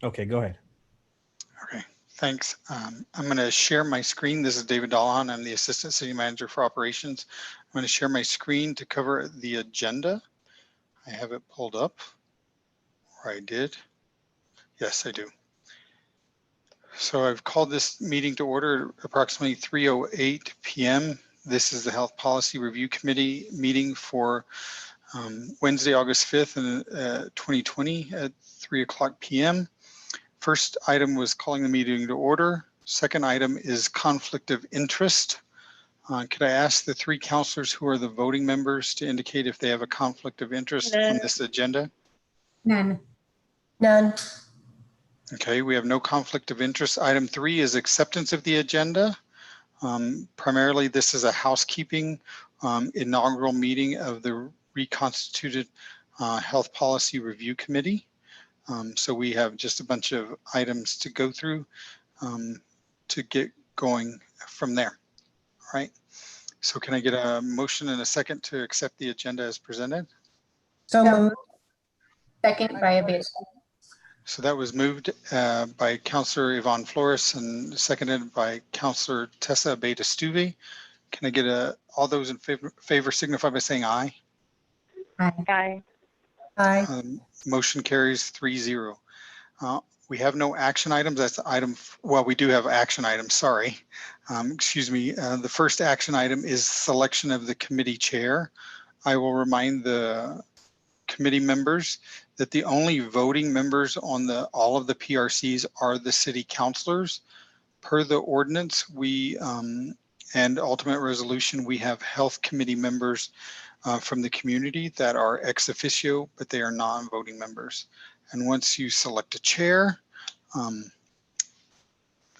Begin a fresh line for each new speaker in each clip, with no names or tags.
Okay, go ahead.
Okay, thanks. I'm going to share my screen. This is David Dallahan. I'm the Assistant City Manager for Operations. I'm going to share my screen to cover the agenda. I have it pulled up, or I did. Yes, I do. So I've called this meeting to order at approximately 3:08 p.m. This is the Health Policy Review Committee meeting for Wednesday, August 5th, 2020 at 3:00 p.m. First item was calling the meeting to order. Second item is conflict of interest. Could I ask the three counselors who are the voting members to indicate if they have a conflict of interest on this agenda?
None.
None.
Okay, we have no conflict of interest. Item 3 is acceptance of the agenda. Primarily, this is a housekeeping inaugural meeting of the reconstituted Health Policy Review Committee. So we have just a bunch of items to go through to get going from there. All right. So can I get a motion and a second to accept the agenda as presented?
So moved.
Second by Abeta.
So that was moved by Councillor Yvonne Flores and seconded by Councillor Tessa Abeta-Stuvey. Can I get all those in favor signify by saying aye?
Aye.
Aye.
Motion carries 3-0. We have no action items. That's item, well, we do have action items, sorry. Excuse me. The first action item is selection of the committee chair. I will remind the committee members that the only voting members on all of the PRCs are the city councilors. Per the ordinance, and ultimate resolution, we have health committee members from the community that are ex officio, but they are non-voting members. And once you select a chair,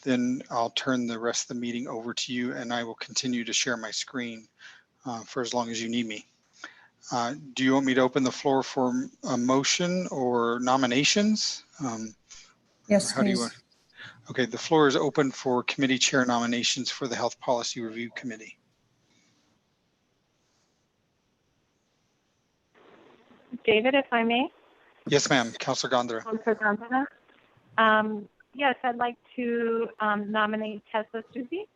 then I'll turn the rest of the meeting over to you, and I will continue to share my screen for as long as you need me. Do you want me to open the floor for a motion or nominations?
Yes,
how do you
please.
want? Okay, the floor is open for committee chair nominations for the Health Policy Review Committee.
David, if I may.
Yes, ma'am. Councilor Gondra.
Councilor Gondra. Yes, I'd like to nominate Tessa Stuvey.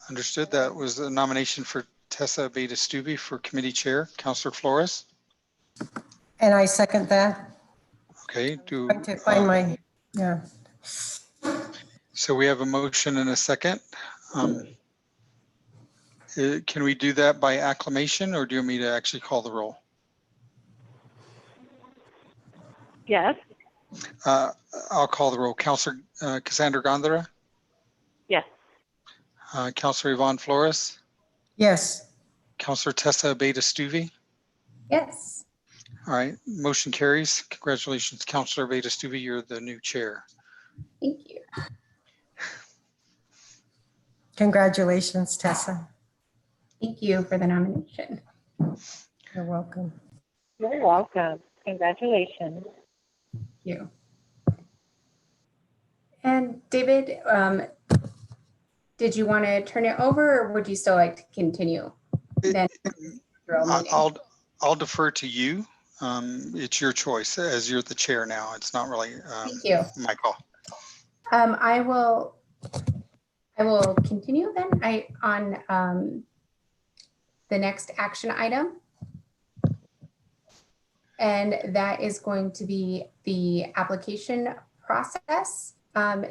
Understood. That was a nomination for Tessa Abeta-Stuvey for committee chair. Councilor Flores.
And I second that.
Okay.
Trying to find my, yeah.
So we have a motion and a second. Can we do that by acclamation, or do you want me to actually call the roll?
Yes.
I'll call the roll. Councilor Cassandra Gondra.
Yes.
Councilor Yvonne Flores.
Yes.
Councilor Tessa Abeta-Stuvey.
Yes.
All right, motion carries. Congratulations, Councilor Abeta-Stuvey. You're the new chair.
Thank you.
Congratulations, Tessa.
Thank you for the nomination.
You're welcome.
You're welcome. Congratulations.
Thank you. And David, did you want to turn it over, or would you still like to continue? Then
I'll defer to you. It's your choice, as you're the chair now. It's not really
Thank you.
my call.
I will continue then on the next action item. And that is going to be the application process.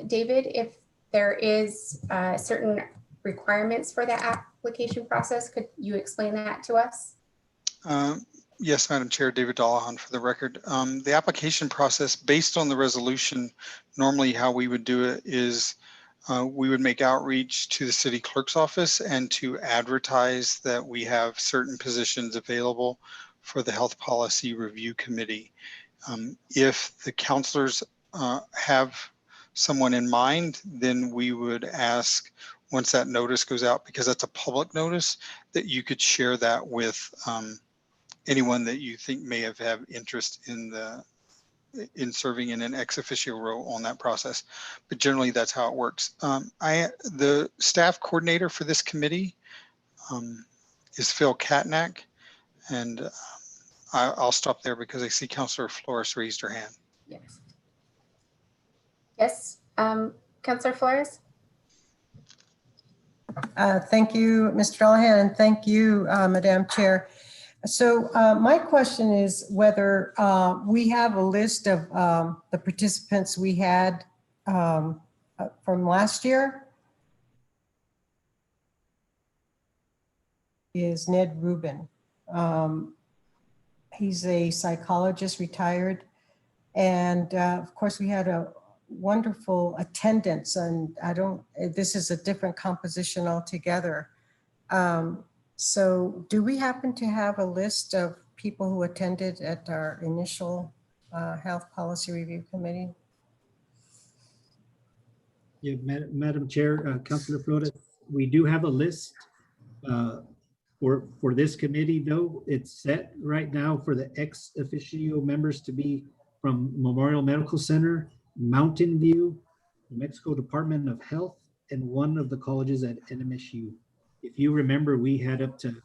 David, if there is certain requirements for the application process, could you explain that to us?
Yes, Madam Chair, David Dallahan for the record. The application process, based on the resolution, normally how we would do it is we would make outreach to the city clerk's office and to advertise that we have certain positions available for the Health Policy Review Committee. If the counselors have someone in mind, then we would ask, once that notice goes out, because that's a public notice, that you could share that with anyone that you think may have interest in serving in an ex officio role on that process. But generally that's how it works. The staff coordinator for this committee is Phil Katnack, and I'll stop there because I see Councilor Flores raised her hand.
Yes. Yes, Councillor Flores?
Thank you, Mr. Allahan, and thank you, Madam Chair. So my question is whether we have a list of the participants we had from last year. Is Ned Rubin. He's a psychologist, retired. And of course, we had a wonderful attendance, and this is a different composition altogether. So do we happen to have a list of people who attended at our initial Health Policy Review Committee?
Yeah, Madam Chair, Councilor Flores, we do have a list for this committee, though. It's set right now for the ex officio members to be from Memorial Medical Center, Mountain View, New Mexico Department of Health, and one of the colleges at NMSU. If you remember, we had up to,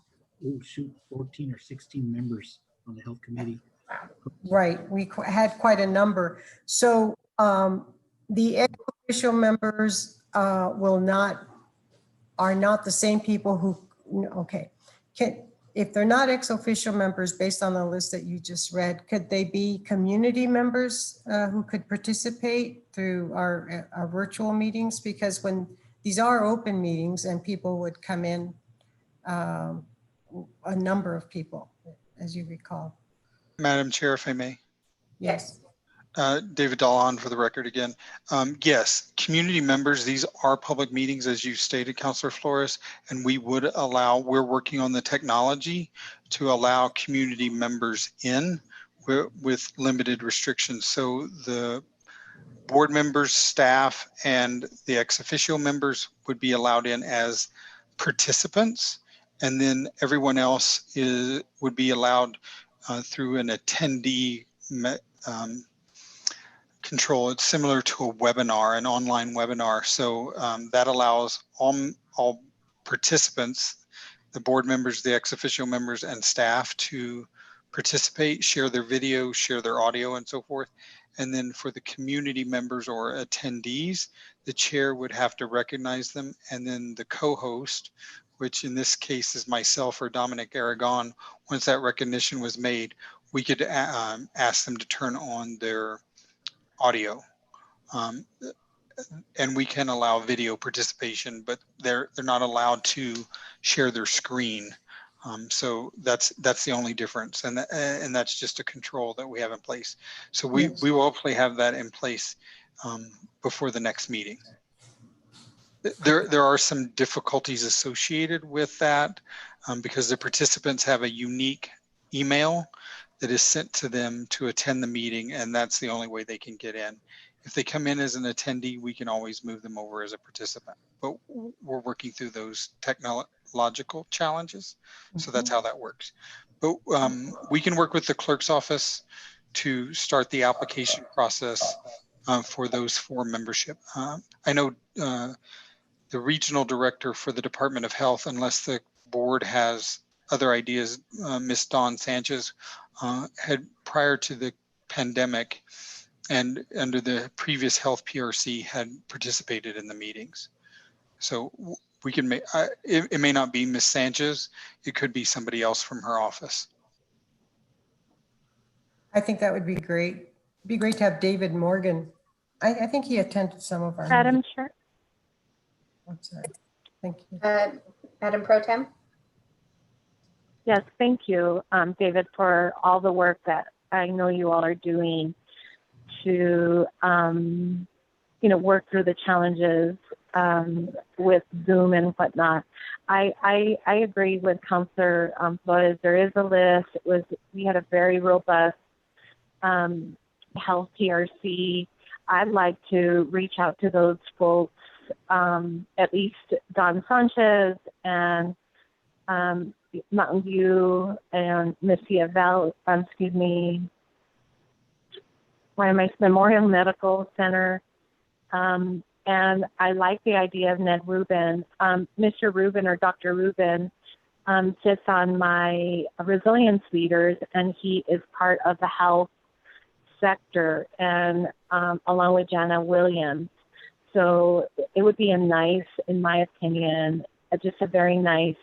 14 or 16 members on the health committee.
Right, we had quite a number. So the ex official members are not the same people who, okay. If they're not ex officio members based on the list that you just read, could they be community members who could participate through our virtual meetings? Because when these are open meetings and people would come in, a number of people, as you recall.
Madam Chair, if I may.
Yes.
David Dallahan for the record again. Yes, community members, these are public meetings, as you stated, Councilor Flores, and we would allow, we're working on the technology to allow community members in with limited restrictions. So the board members, staff, and the ex officio members would be allowed in as participants, and then everyone else would be allowed through an attendee control. It's similar to a webinar, an online webinar. So that allows all participants, the board members, the ex officio members, and staff to participate, share their video, share their audio, and so forth. And then for the community members or attendees, the chair would have to recognize them. And then the co-host, which in this case is myself or Dominic Aragon, once that recognition was made, we could ask them to turn on their audio. And we can allow video participation, but they're not allowed to share their screen. So that's the only difference, and that's just a control that we have in place. So we will hopefully have that in place before the next meeting. There are some difficulties associated with that because the participants have a unique email that is sent to them to attend the meeting, and that's the only way they can get in. If they come in as an attendee, we can always move them over as a participant, but we're working through those technological challenges. So that's how that works. But we can work with the clerk's office to start the application process for those for membership. I know the regional director for the Department of Health, unless the board has other ideas, Ms. Dawn Sanchez had, prior to the pandemic and under the previous health PRC, had participated in the meetings. So we can make, it may not be Ms. Sanchez, it could be somebody else from her office.
I think that would be great. It'd be great to have David Morgan. I think he attended some of our
Madam
meetings.
Chair.
I'm sorry. Thank you.
Madam Pro Tem?
Yes, thank you, David, for all the work that I know you all are doing to, work through the challenges with Zoom and whatnot. I agree with Councilor Flores. There is a list. We had a very robust health PRC. I'd like to reach out to those folks, at least Don Sanchez and Mountain View and Memorial Medical Center. And I like the idea of Ned Rubin. Mr. Rubin or Dr. Rubin sits on my resilience leaders, and he is part of the health sector, and along with Jana Williams. So it would be a nice, in my opinion, just a very nice,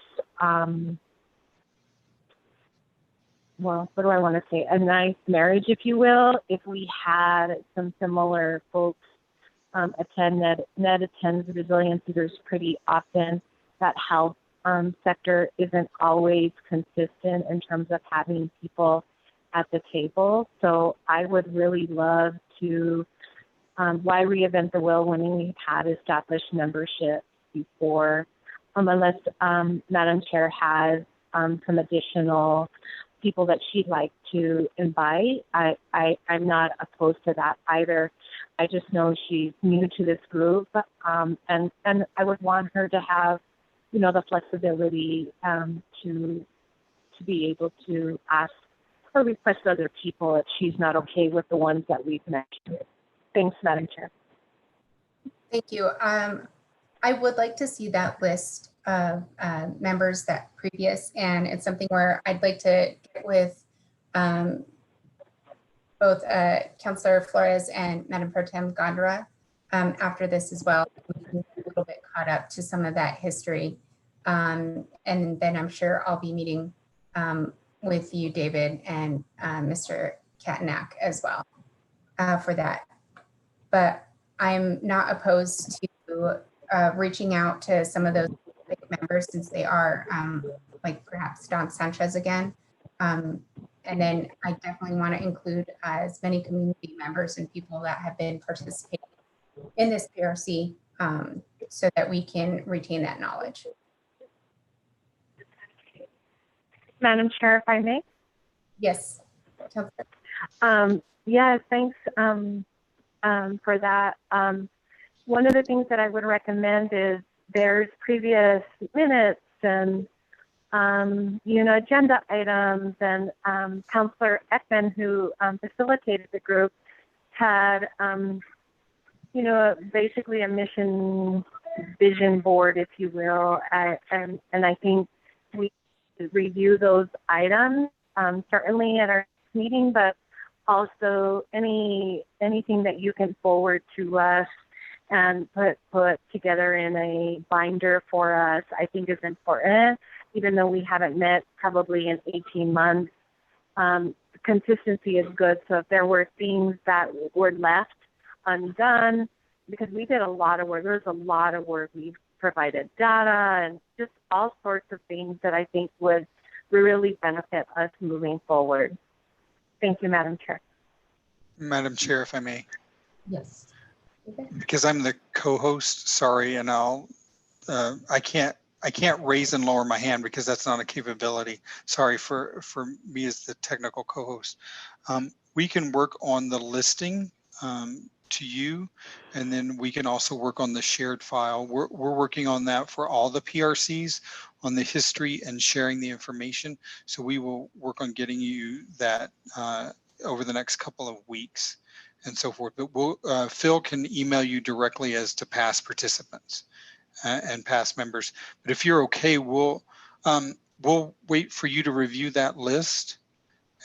well, what do I want to say? A nice marriage, if you will, if we had some similar folks attend. Ned attends Resilience Leaders pretty often. That health sector isn't always consistent in terms of having people at the table. So I would really love to, why reinvent the wheel when we've had established membership before, unless Madam Chair has some additional people that she'd like to invite. I'm not opposed to that either. I just know she's new to this group, and I would want her to have, you know, the flexibility to be able to ask or request other people if she's not okay with the ones that we've mentioned. Thanks, Madam Chair.
Thank you. I would like to see that list of members that previous, and it's something where I'd like to get with both Councillor Flores and Madam Pro Tem Gondra after this as well. We can get a little bit caught up to some of that history. And then I'm sure I'll be meeting with you, David, and Mr. Katanak as well for that. But I'm not opposed to reaching out to some of those members since they are like perhaps Don Sanchez again. And then I definitely want to include as many community members and people that have been participating in this PRC so that we can retain that knowledge.
Madam Chair, if I may?
Yes.
Yeah, thanks for that. One of the things that I would recommend is there's previous minutes and you know, agenda items, and Councillor Ekman, who facilitated the group, had you know, basically a mission vision board, if you will, and I think we review those items certainly at our meeting, but also anything that you can forward to us and put together in a binder for us, I think is important. Even though we haven't met probably in 18 months, consistency is good. So if there were things that were left undone, because we did a lot of work, there's a lot of work. We've provided data and just all sorts of things that I think would really benefit us moving forward. Thank you, Madam Chair.
Madam Chair, if I may.
Yes. Okay.
Because I'm the co-host, sorry, and I can't raise and lower my hand because that's not a capability. Sorry for me as the technical co-host. We can work on the listing to you, and then we can also work on the shared file. We're working on that for all the PRCs on the history and sharing the information. So we will work on getting you that over the next couple of weeks and so forth. But Phil can email you directly as to past participants and past members. But if you're okay, we'll wait for you to review that list,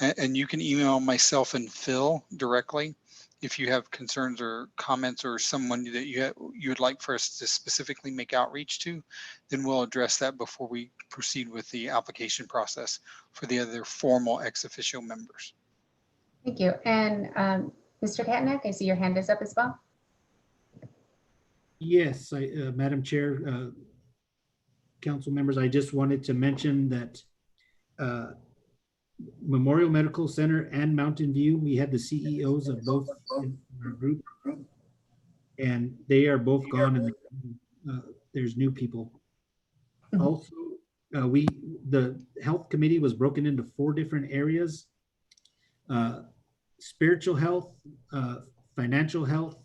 and you can email myself and Phil directly if you have concerns or comments or someone that you would like for us to specifically make outreach to. Then we'll address that before we proceed with the application process for the other formal ex officio members.
Thank you. And Mr. Katanak, I see your hand is up as well.
Yes, Madam Chair, council members, I just wanted to mention that Memorial Medical Center and Mountain View, we had the CEOs of both in our group, and they are both gone, and there's new people. Also, the health committee was broken into 4 different areas: spiritual health, financial health,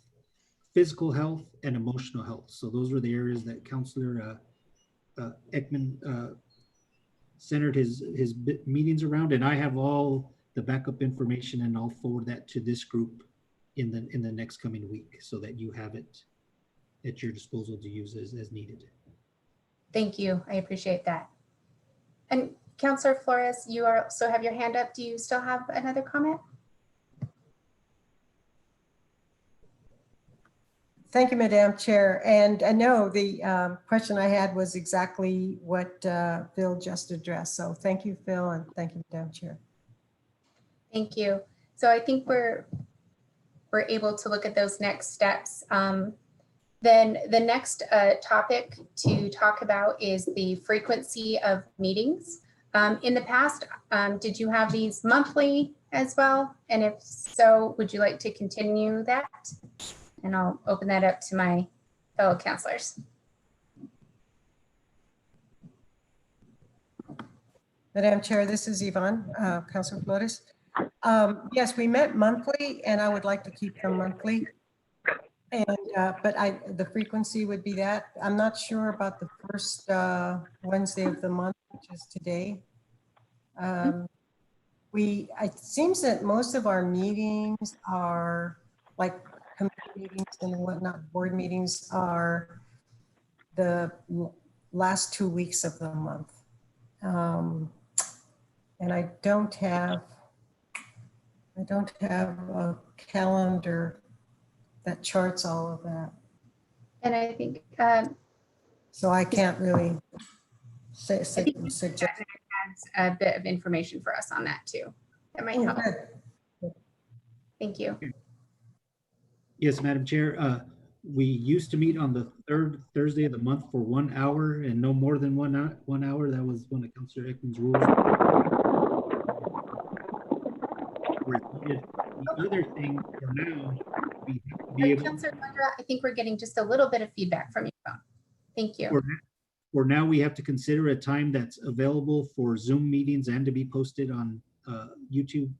physical health, and emotional health. So those were the areas that Councillor Ekman centered his meetings around, and I have all the backup information, and I'll forward that to this group in the next coming week so that you have it at your disposal to use as needed.
Thank you. I appreciate that. And Councillor Flores, you also have your hand up. Do you still have another comment?
Thank you, Madam Chair. And no, the question I had was exactly what Phil just addressed. So thank you, Phil, and thank you, Madam Chair.
Thank you. So I think we're able to look at those next steps. Then the next topic to talk about is the frequency of meetings. In the past, did you have these monthly as well? And if so, would you like to continue that? And I'll open that up to my fellow counselors.
Madam Chair, this is Yvonne, Councilor Flores. Yes, we met monthly, and I would like to keep them monthly. And but the frequency would be that. I'm not sure about the first Wednesday of the month, which is today. It seems that most of our meetings are like committee meetings and whatnot, board meetings are the last 2 weeks of the month. And I don't have a calendar that charts all of that.
And I think
So I can't really
I think
suggest.
that adds a bit of information for us on that too. That might help.
Good.
Thank you.
Yes, Madam Chair. We used to meet on the third Thursday of the month for 1 hour and no more than 1 hour. That was one of Councilor Ekman's rules. The other thing for now, we have to be able.
Councilor Lundra, I think we're getting just a little bit of feedback from your phone. Thank you.
For now, we have to consider a time that's available for Zoom meetings and to be posted on YouTube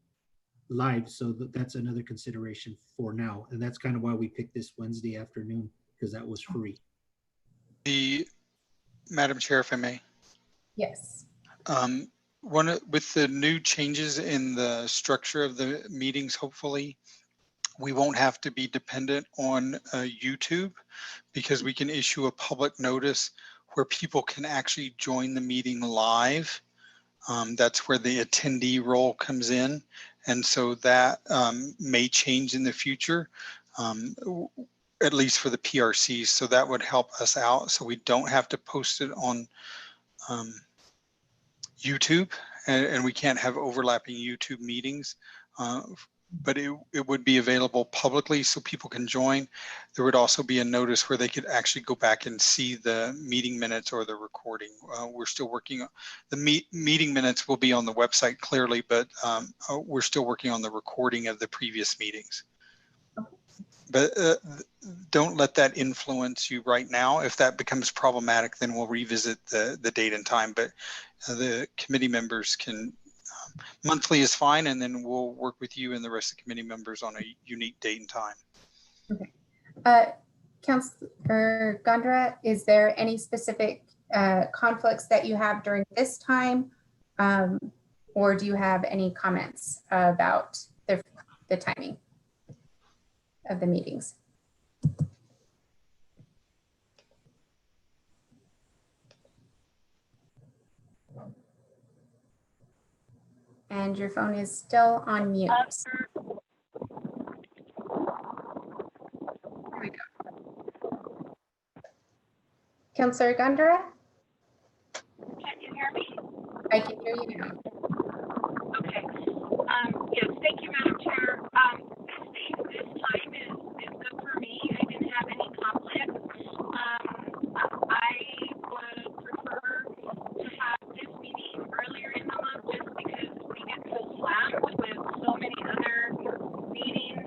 Live. So that's another consideration for now. And that's kind of why we picked this Wednesday afternoon, because that was free.
Madam Chair, if I may.
Yes.
With the new changes in the structure of the meetings, hopefully, we won't have to be dependent on YouTube, because we can issue a public notice where people can actually join the meeting live. That's where the attendee role comes in. And so that may change in the future, at least for the PRCs. So that would help us out. So we don't have to post it on YouTube, and we can't have overlapping YouTube meetings. But it would be available publicly so people can join. There would also be a notice where they could actually go back and see the meeting minutes or the recording. We're still working on the meeting minutes will be on the website clearly, but we're still working on the recording of the previous meetings. But don't let that influence you right now. If that becomes problematic, then we'll revisit the date and time. But the committee members can, monthly is fine, and then we'll work with you and the rest of the committee members on a unique date and time.
Okay. Councilor Gondra, is there any specific conflicts that you have during this time? Or do you have any comments about the timing of the meetings? And your phone is still on mute. There we go. Councilor Gondra?
Can you hear me?
I can hear you now.
Okay. Yes, thank you, Madam Chair. This time is good for me. I didn't have any conflict. I would prefer to have this meeting earlier in the month just because we get so slammed with so many other meetings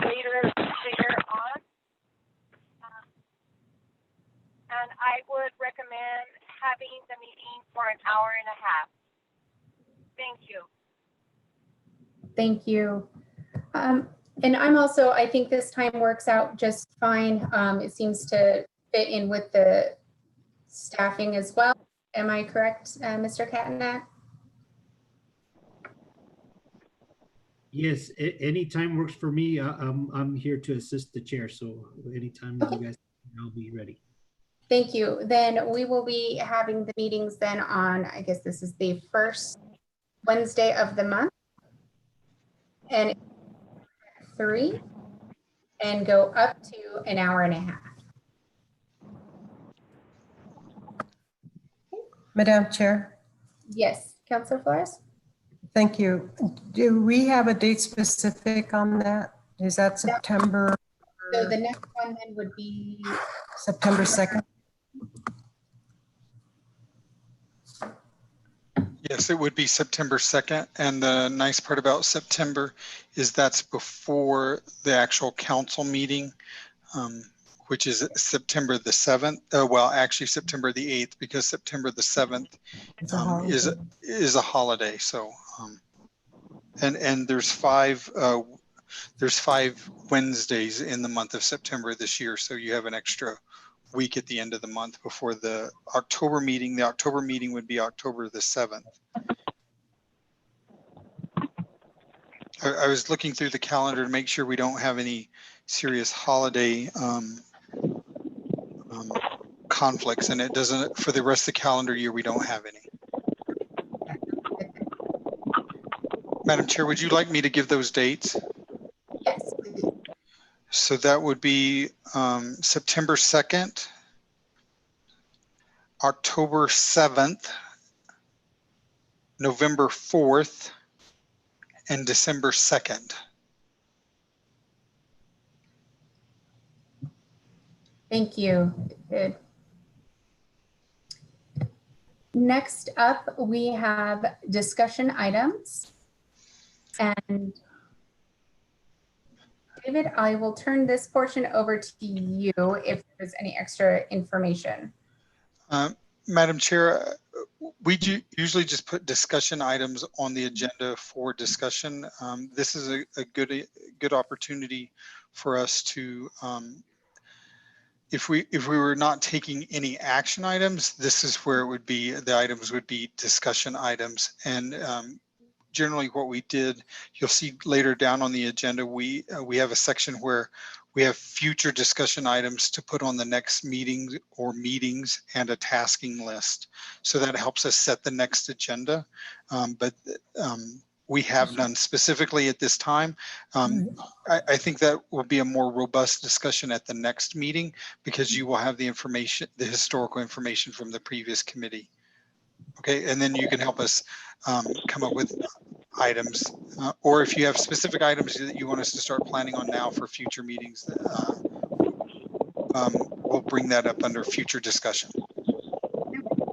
later on. And I would recommend having the meeting for an hour and a half. Thank you.
Thank you. And I'm also, I think this time works out just fine. It seems to fit in with the staffing as well. Am I correct, Mr. Katanak?
Yes, any time works for me. I'm here to assist the chair. So anytime you guys, I'll be ready.
Thank you. Then we will be having the meetings then on, I guess this is the first Wednesday of the month. And 3. and go up to an hour and a half.
Madam Chair,
Yes, Councilor Flores?
thank you. Do we have a date specific on that? Is that September
So the next one then would be,
2nd?
Yes, it would be September 2nd. And the nice part about September is that's before the actual council meeting, which is September the 7th. Well, actually September the 8th, because September the 7th
It's a holiday.
is a holiday. So, and there's five Wednesdays in the month of September this year. So you have an extra week at the end of the month before the October meeting. The October meeting would be October the 7th. I was looking through the calendar to make sure we don't have any serious holiday conflicts, and it doesn't, for the rest of the calendar year, we don't have any. Madam Chair, would you like me to give those dates?
yes, please.
So that would be September 2nd, October 7th, November 4th, and December 2nd.
Thank you. Good. Next up, we have discussion items. And David, I will turn this portion over to you if there's any extra information.
Madam Chair, we usually just put discussion items on the agenda for discussion. This is a good opportunity for us to, if we were not taking any action items, this is where it would be, the items would be discussion items. And generally what we did, you'll see later down on the agenda, we have a section where we have future discussion items to put on the next meetings or meetings and a tasking list. So that helps us set the next agenda. But we have none specifically at this time. I think that will be a more robust discussion at the next meeting because you will have the information, the historical information from the previous committee. Okay, and then you can help us come up with items, or if you have specific items that you want us to start planning on now for future meetings, we'll bring that up under future discussion.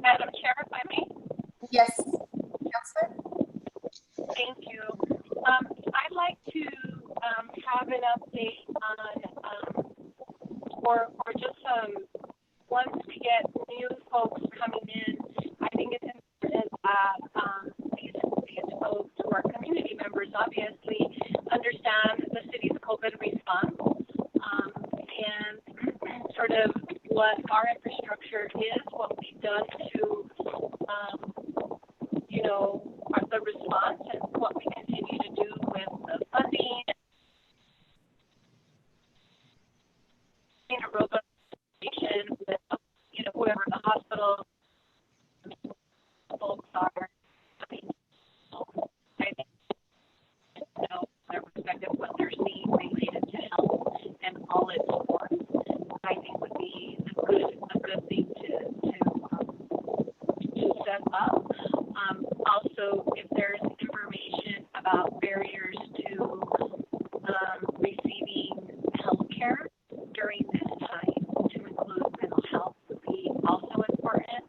Madam Chair, if I may.
Yes, Councilor?
Thank you. I'd like to have an update on, or just once we get new folks coming in, I think it's important that these folks who are community members obviously understand the city's COVID response and sort of what our infrastructure is, what we've done to, the response and what we continue to do with the funding. A robust communication with, whoever the hospital folks are. I think, their perspective, what they're seeing related to health and all its forms, I think would be a good thing to set up. Also, if there's information about barriers to receiving health care during this time, to include mental health, would be also important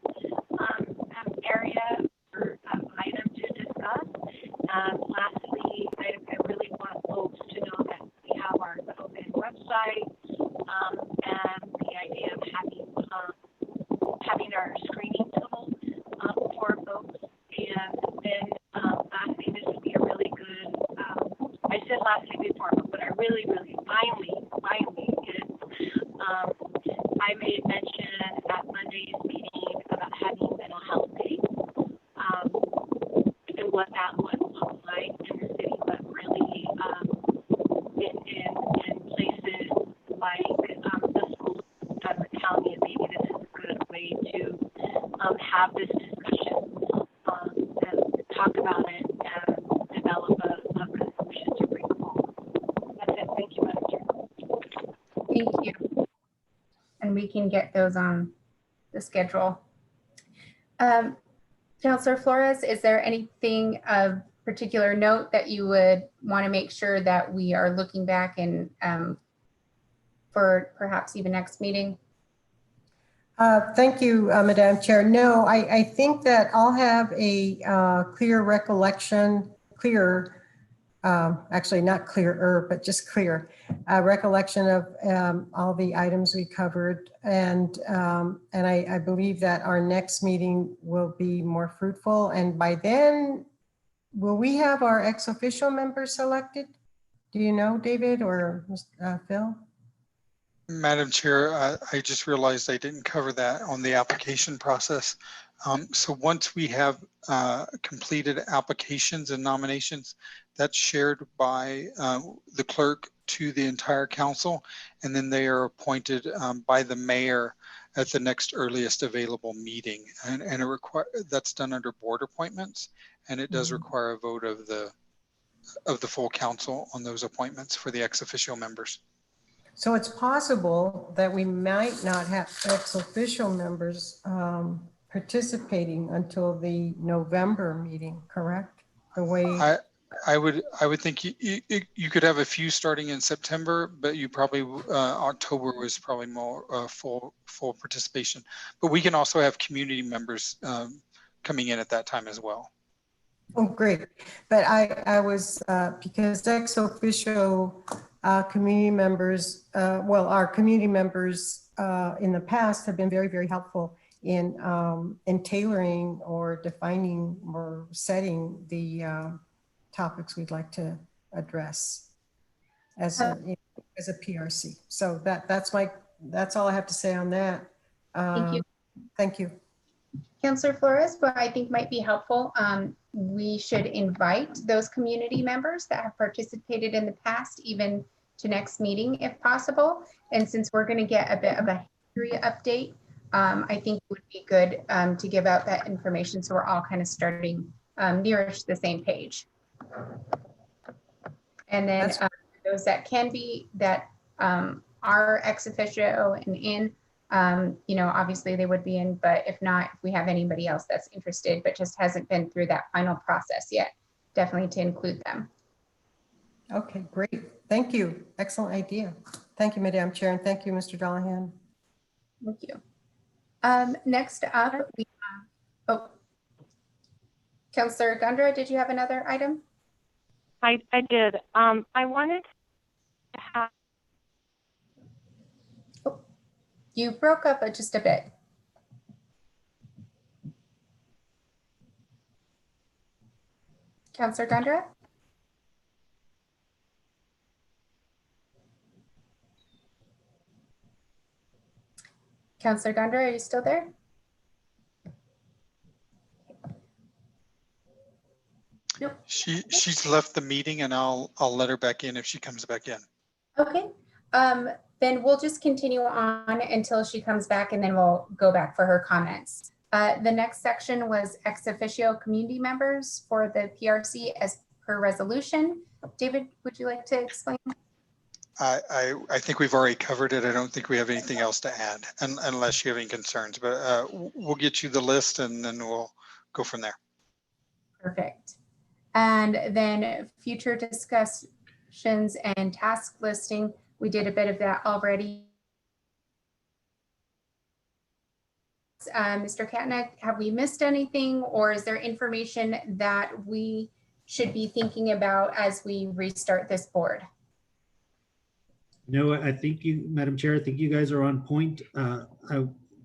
area or item to discuss. Lastly, I really want folks to know that we have our COVID website and the idea of having our screening tool for folks. And then lastly, this would be a really good, I said lastly before, but what I really, finally is I made mention at Monday's meeting about having mental health day and what that would look like in the city, but really in places like the schools and the county, and maybe this is a good way to have this discussion and talk about it and develop a conclusion to bring forward. That's it. Thank you, Madam Chair.
Thank you. And we can get those on the schedule. Councilor Flores, is there anything of particular note that you would want to make sure that we are looking back and for perhaps even next meeting?
Thank you, Madam Chair. No, I think that I'll have a clear recollection, actually not clearer, but just clear recollection of all the items we covered. And I believe that our next meeting will be more fruitful. And by then, will we have our ex officio members selected? Do you know, David or Phil?
Madam Chair, I just realized I didn't cover that on the application process. So once we have completed applications and nominations, that's shared by the clerk to the entire council, and then they are appointed by the mayor at the next earliest available meeting. And that's done under board appointments, and it does require a vote of the full council on those appointments for the ex officio members.
So it's possible that we might not have ex officio members participating until the November meeting, correct? The way
I would think you could have a few starting in September, but you probably October was probably more full participation. But we can also have community members coming in at that time as well.
Oh, great. But I was, because ex officio community members, our community members in the past have been very, very helpful in tailoring or defining or setting the topics we'd like to address as a PRC. So that's all I have to say on that.
Thank you.
Thank you.
Councilor Flores, what I think might be helpful, we should invite those community members that have participated in the past, even to next meeting if possible. And since we're going to get a bit of a history update, I think it would be good to give out that information so we're all kind of starting nearest the same page. And then those that can be, that are ex officio and in, obviously they would be in, but if not, if we have anybody else that's interested, but just hasn't been through that final process yet, definitely to include them.
Okay, great. Thank you. Excellent idea. Thank you, Madam Chair, and thank you, Mr. Dallahan.
Thank you. Next up, we have, Councilor Gundra, did you have another item?
I did. I wanted to have.
You broke up just a bit. Councilor Gundra? Councilor Gundra, are you still there? Nope.
She's left the meeting, and I'll let her back in if she comes back in.
Okay. Then we'll just continue on until she comes back, and then we'll go back for her comments. The next section was ex officio community members for the PRC as per resolution. David, would you like to explain?
I think we've already covered it. I don't think we have anything else to add, unless you have any concerns. But we'll get you the list, and then we'll go from there.
Perfect. And then future discussions and task listing. We did a bit of that already. Mr. Katnick, have we missed anything, or is there information that we should be thinking about as we restart this board?
No, I think you, Madam Chair, I think you guys are on point.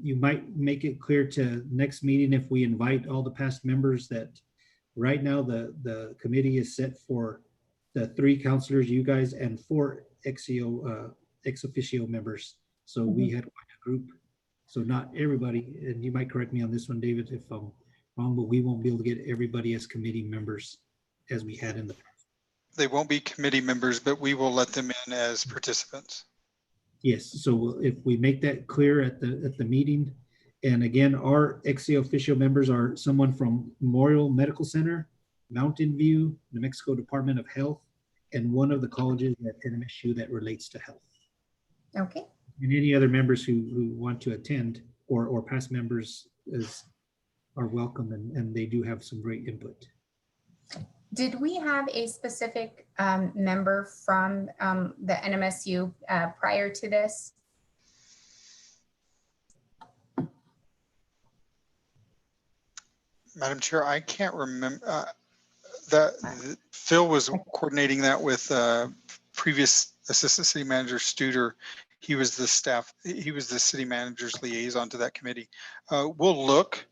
You might make it clear to next meeting if we invite all the past members that right now the committee is set for the 3 councilors, you guys, and 4 ex officio members. So we had quite a group. So not everybody, and you might correct me on this one, David, if I'm wrong, but we won't be able to get everybody as committee members as we had in the past.
They won't be committee members, but we will let them in as participants.
Yes, so if we make that clear at the meeting, and again, our ex officio members are someone from Memorial Medical Center, Mountain View, New Mexico Department of Health, and one of the colleges at NMSU that relates to health.
Okay.
And any other members who want to attend or past members are welcome, and they do have some great input.
Did we have a specific member from the NMSU prior to this?
Madam Chair, I can't remember. Phil was coordinating that with previous Assistant City Manager Studer. He was the city manager's liaison to that committee. We'll look.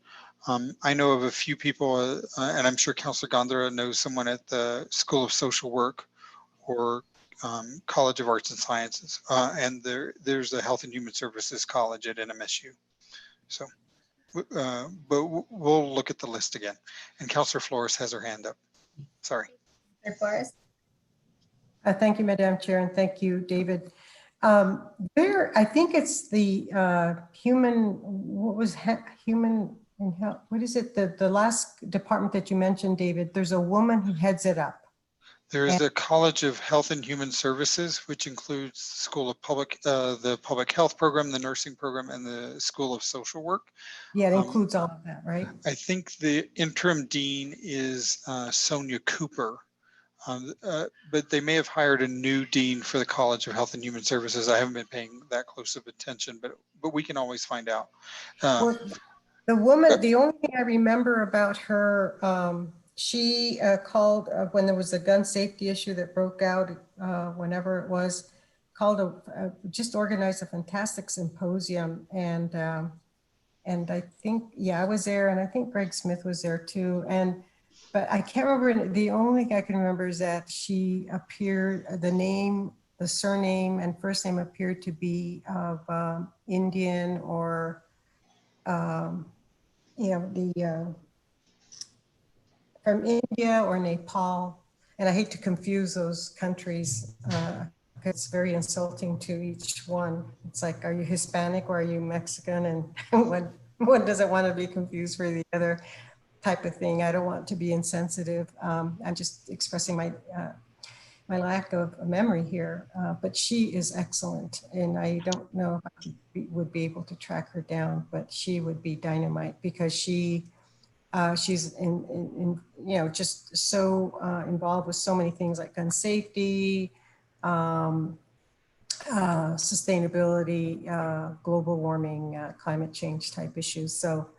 I know of a few people, and I'm sure Councilor Gondra knows someone at the School of Social Work or College of Arts and Sciences, and there's the Health and Human Services College at NMSU. So, but we'll look at the list again. And Councilor Flores has her hand up. Sorry.
Flores?
Thank you, Madam Chair, and thank you, David. I think it's the human and health, what is it? The last department that you mentioned, David, there's a woman who heads it up.
There is the College of Health and Human Services, which includes School of the Public Health Program, the Nursing Program, and the School of Social Work.
Yeah, it includes all of that, right?
I think the interim dean is Sonia Cooper, but they may have hired a new dean for the College of Health and Human Services. I haven't been paying that close of attention, but we can always find out.
Well, the woman, the only thing I remember about her, she called when there was a gun safety issue that broke out, whenever it was, just organized a fantastic symposium. And I think, yeah, I was there, and I think Greg Smith was there too. But I can't remember, the only thing I can remember is that she appeared, the surname and first name appeared to be of Indian or, from India or Nepal. And I hate to confuse those countries because it's very insulting to each one. It's like, are you Hispanic or are you Mexican? And one doesn't want to be confused for the other type of thing. I don't want to be insensitive. I'm just expressing my lack of memory here, but she is excellent. And I don't know if I would be able to track her down, but she would be dynamite because she's just so involved with so many things like gun safety, sustainability, global warming, climate change type issues. So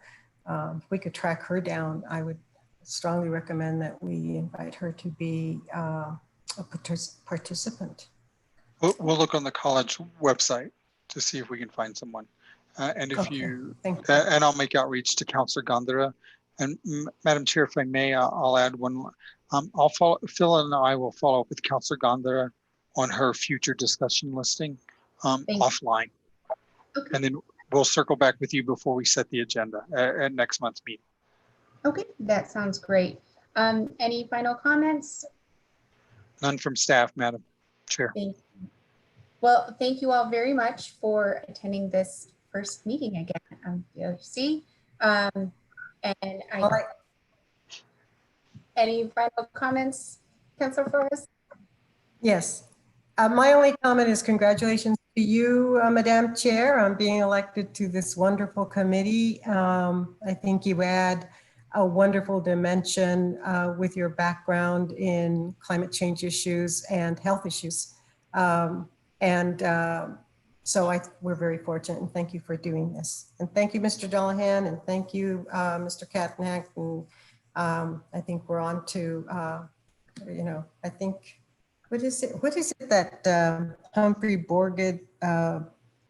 if we could track her down, I would strongly recommend that we invite her to be a participant.
We'll look on the college website to see if we can find someone. And if you, and I'll make outreach to Councilor Gondra. And Madam Chair, if I may, I'll add one. Phil and I will follow up with Councilor Gondra on her future discussion listing offline.
Okay.
And then we'll circle back with you before we set the agenda at next month's meeting.
Okay, that sounds great. Any final comments?
None from staff, Madam Chair.
Thank you. Well, thank you all very much for attending this first meeting again on VOC. And any final comments, Councilor Flores?
Yes. My only comment is congratulations to you, Madam Chair, on being elected to this wonderful committee. I think you add a wonderful dimension with your background in climate change issues and health issues. So we're very fortunate, and thank you for doing this. And thank you, Mr. Dullahan, and thank you, Mr. Katnack. And I think we're on to, I think, what is it that Humphrey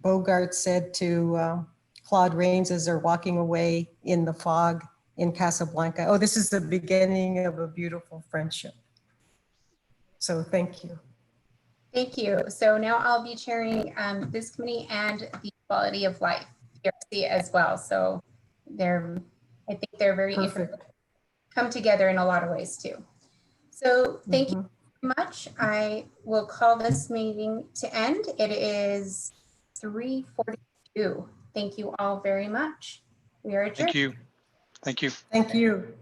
Bogart said to Claude Rains as they're walking away in the fog in Casablanca? Oh, this is the beginning of a beautiful friendship. So thank you.
Thank you. So now I'll be chairing this committee and the quality of life as well. So I think they're very come together in a lot of ways too. So thank you very much. I will call this meeting to end. It is 3:42. Thank you all very much. We are adjourned.
Thank you. Thank you.
Thank you.